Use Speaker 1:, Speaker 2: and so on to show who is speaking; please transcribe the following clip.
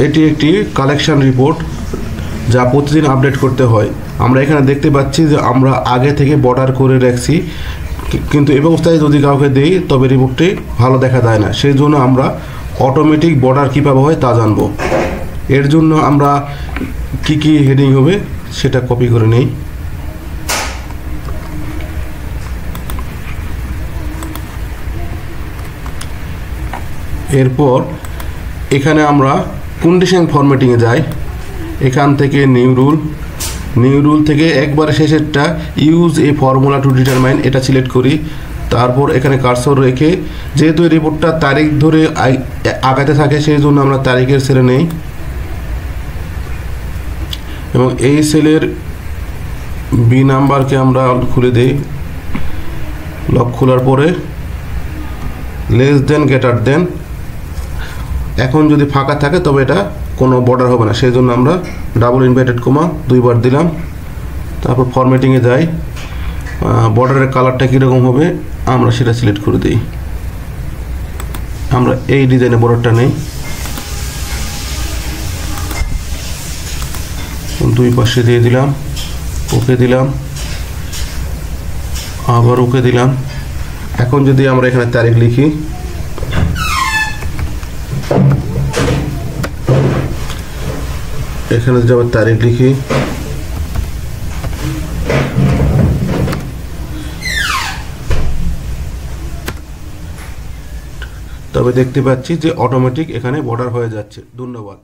Speaker 1: এটি একটি collection report যা প্রতিদিন আপডেট করতে হয়। আমরা এখানে দেখতে পাচ্ছি যে আমরা আগে থেকে বর্ডার করে রাখছি, কিন্তু এই অবস্থায় যদি কাউকে দেই তবে রিপোর্টটি ভালো দেখা যায় না। সেই জন্য আমরা অটোমেটিক বর্ডার কীভাবে হয় তা জানব। এর জন্য আমরা কি কি হেডিং হবে সেটা কপি করে নেই। এরপর এখানে আমরা কন্ডিশন ফরম্যাটিংয়ে যাই। এখান থেকে নিউ রুল থেকে একবারে শেষেরটা use a formula to determine এটা সিলেক্ট করি। তারপর এখানে কার্সর রেখে, যেহেতু এই রিপোর্টটা তারিখ ধরে আগাতে থাকে সেই জন্য আমরা তারিখের সেলে নেই এবং এই সেলের বি নাম্বারকে আমরা খুলে দিই। লক খোলার পরে লেস দেন গ্রেটার দেন, এখন যদি ফাঁকা থাকে তবে এটা কোনো বর্ডার হবে না, সেই জন্য আমরা ডাবল ইনভার্টেড কমা 2 বার দিলাম। তারপর ফরম্যাটিংয়ে যাই, বর্ডারের কালারটা কীরকম হবে আমরা সেটা সিলেক্ট করে দিই। আমরা এই ডিজাইনে বর্ডারটা নেই, 2 পাশে দিয়ে দিলাম, ওকে দিলাম, আবার ওকে দিলাম। এখন যদি আমরা এখানে তারিখ লিখি, এখানে যদি আবার তারিখ লিখি, তবে দেখতে পাচ্ছি যে অটোমেটিক এখানে বর্ডার হয়ে যাচ্ছে। ধন্যবাদ।